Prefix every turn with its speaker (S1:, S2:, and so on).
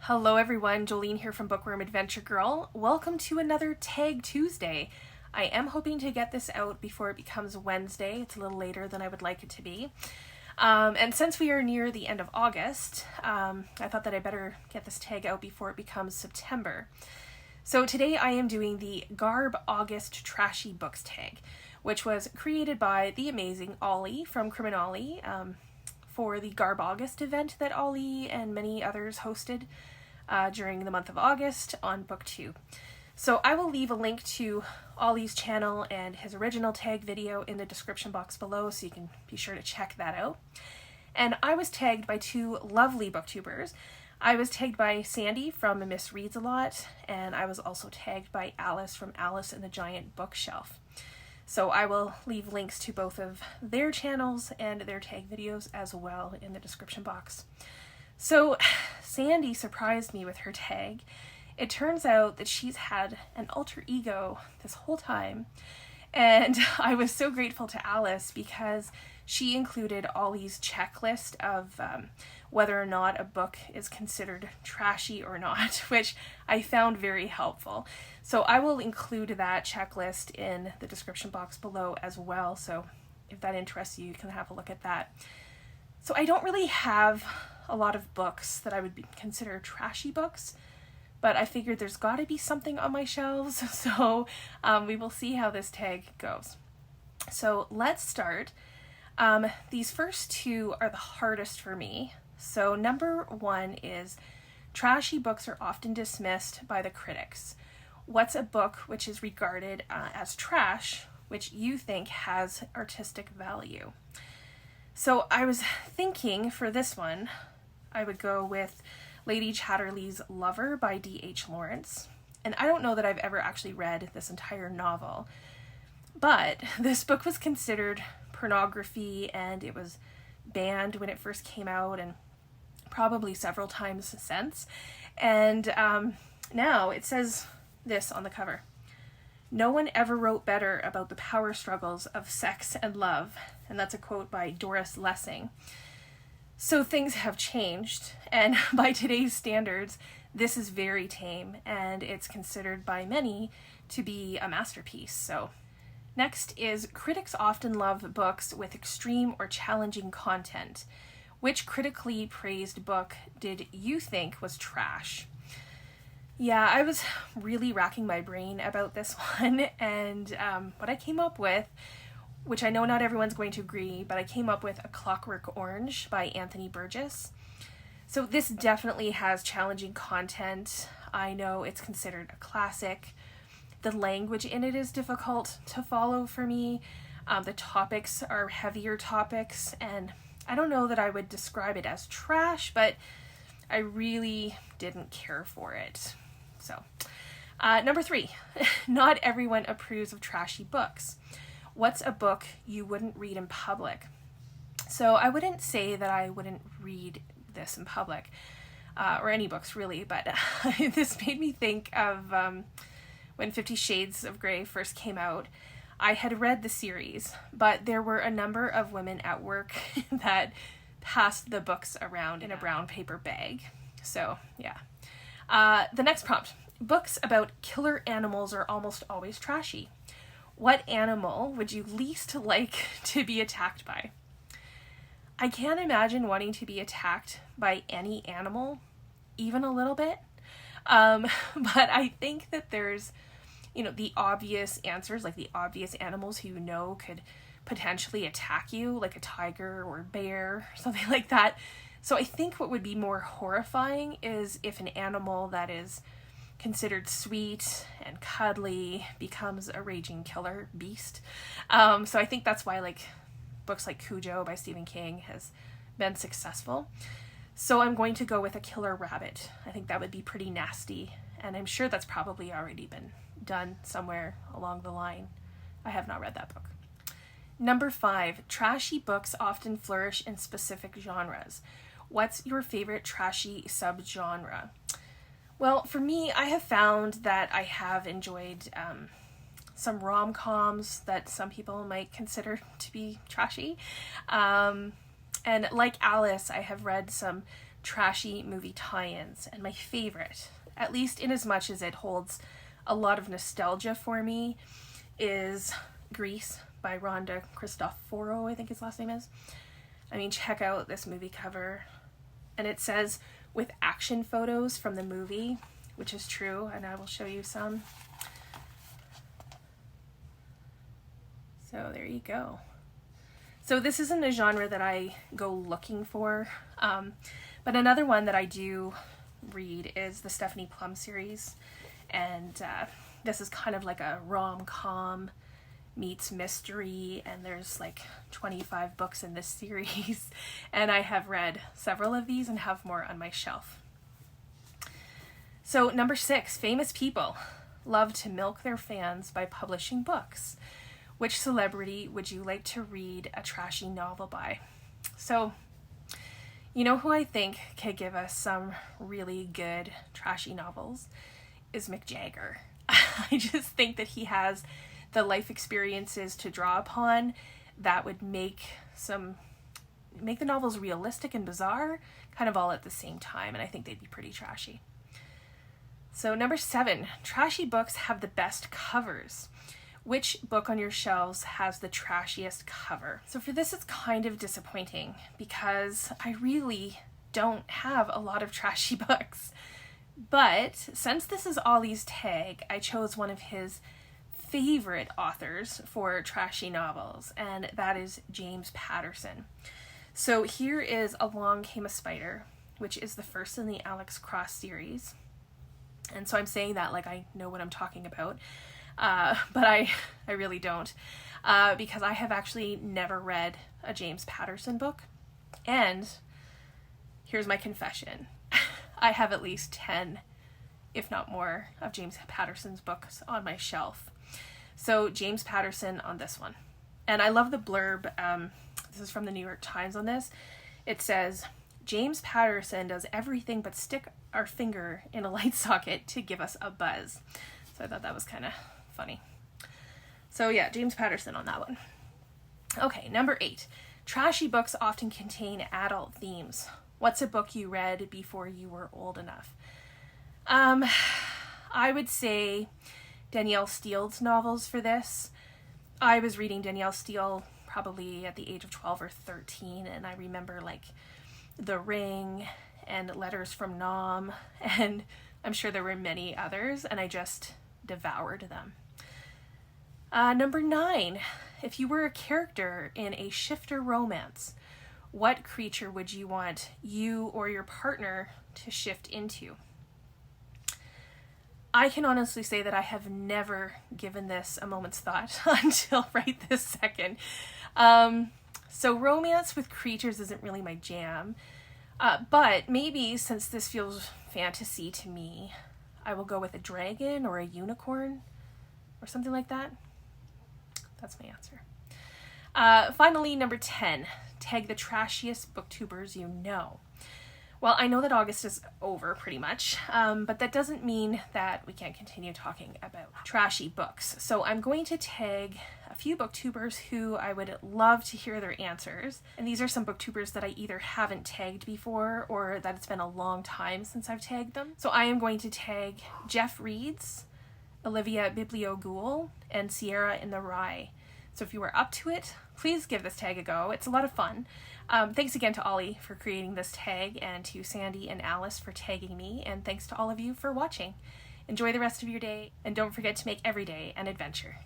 S1: Hello everyone, Jolene here from Bookworm Adventure Girl. Welcome to another Tag Tuesday. I am hoping to get this out before it becomes Wednesday. It's a little later than I would like it to be. And since we are near the end of August, I thought that I better get this tag out before it becomes September. So today I am doing the GarbAugust Trashy books tag, which was created by the amazing Olly from Olly for the GarbAugust event that Olly and many others hosted during the month of August on BookTube. So I will leave a link to Olly's channel and his original tag video in the description box below, so you can be sure to check that out. And I was tagged by two lovely booktubers. I was tagged by Sandy from Miss Reads a Lot, and I was also tagged by Alice from Alice and the Giant Bookshelf. So I will leave links to both of their channels and their tag videos as well in the description box. So Sandy surprised me with her tag. It turns out that she's had an alter ego this whole time, and I was so grateful to Alice because she included Olly's checklist of whether or not a book is considered trashy or not, which I found very helpful. So I will include that checklist in the description box below as well, so if that interests you, you can have a look at that. So I don't really have a lot of books that I would consider trashy books, but I figured there's got to be something on my shelves, so we will see how this tag goes. So let's start. These first two are the hardest for me. So number one is trashy books are often dismissed by the critics. What's a book which is regarded as trash, which you think has artistic value? So I was thinking for this one, I would go with Lady Chatterley's Lover by D.H. Lawrence. And I don't know that I've ever actually read this entire novel, but this book was considered pornography and it was banned when it first came out and probably several times since. And now it says this on the cover: "No one ever wrote better about the power struggles of sex and love." And that's a quote by Doris Lessing. So things have changed, and by today's standards, this is very tame, and it's considered by many to be a masterpiece. So next is critics often love books with extreme or challenging content. Which critically praised book did you think was trash? Yeah, I was really racking my brain about this one, and what I came up with, which I know not everyone's going to agree, but I came up with A Clockwork Orange by Anthony Burgess. So this definitely has challenging content. I know it's considered a classic. The language in it is difficult to follow for me. The topics are heavier topics, and I don't know that I would describe it as trash, but I really didn't care for it. So, number three, not everyone approves of trashy books. What's a book you wouldn't read in public? So I wouldn't say that I wouldn't read this in public, or any books really, but this made me think of when 50 Shades of Grey first came out. I had read the series, but there were a number of women at work that passed the books around in a brown paper bag. So, yeah. The next prompt. Books about killer animals are almost always trashy. What animal would you least like to be attacked by? I can't imagine wanting to be attacked by any animal, even a little bit. But I think that there's, the obvious answers, like the obvious animals who you know could potentially attack you, like a tiger or a bear, or something like that. So I think what would be more horrifying is if an animal that is considered sweet and cuddly becomes a raging killer beast. So I think that's why books like Cujo by Stephen King has been successful. So I'm going to go with a killer rabbit. I think that would be pretty nasty, and I'm sure that's probably already been done somewhere along the line. I have not read that book. Number 5, trashy books often flourish in specific genres. What's your favorite trashy subgenre? Well, for me, I have found that I have enjoyed some rom-coms that some people might consider to be trashy. And like Alice, I have read some trashy movie tie-ins. And my favorite, at least in as much as it holds a lot of nostalgia for me, is Grease by Rhonda Cristoforo, I think his last name is. I mean, check out this movie cover. And it says, with action photos from the movie, which is true, and I will show you some. So there you go. So this isn't a genre that I go looking for, but another one that I do read is the Stephanie Plum series, and this is kind of like a rom-com meets mystery, and there's like 25 books in this series, and I have read several of these and have more on my shelf. So number 6, famous people love to milk their fans by publishing books. Which celebrity would you like to read a trashy novel by? So, you know who I think could give us some really good trashy novels is Mick Jagger. I just think that he has the life experiences to draw upon that would make the novels realistic and bizarre, kind of all at the same time, and I think they'd be pretty trashy. So number 7, trashy books have the best covers. Which book on your shelves has the trashiest cover? So for this, it's kind of disappointing because I really don't have a lot of trashy books. But since this is Olly's tag, I chose one of his favorite authors for trashy novels, and that is James Patterson. So here is Along Came a Spider, which is the first in the Alex Cross series. And so I'm saying that like I know what I'm talking about. But I really don't, because I have actually never read a James Patterson book, and here's my confession. I have at least 10, if not more, of James Patterson's books on my shelf. So James Patterson on this one. And I love the blurb, this is from the New York Times on this. It says, James Patterson does everything but stick our finger in a light socket to give us a buzz. So I thought that was kind of funny. So yeah, James Patterson on that one. Okay, number 8. Trashy books often contain adult themes. What's a book you read before you were old enough? I would say Danielle Steele's novels for this. I was reading Danielle Steele probably at the age of 12 or 13, and I remember like The Ring and Letters from Nam, and I'm sure there were many others, and I just devoured them. Number 9, if you were a character in a shifter romance, what creature would you want you or your partner to shift into? I can honestly say that I have never given this a moment's thought until right this second. So romance with creatures isn't really my jam, but maybe since this feels fantasy to me, I will go with a dragon or a unicorn or something like that. That's my answer. Finally, number 10, tag the trashiest booktubers you know. Well, I know that August is over pretty much, but that doesn't mean that we can't continue talking about trashy books. So I'm going to tag a few booktubers who I would love to hear their answers. And these are some booktubers that I either haven't tagged before or that it's been a long time since I've tagged them. So I am going to tag Jeff Reeds, Olivia Biblioghoul, and Sierra in the Rye. So if you are up to it, please give this tag a go. It's a lot of fun. Thanks again to Olly for creating this tag, and to Sandy and Alice for tagging me, and thanks to all of you for watching. Enjoy the rest of your day, and don't forget to make every day an adventure.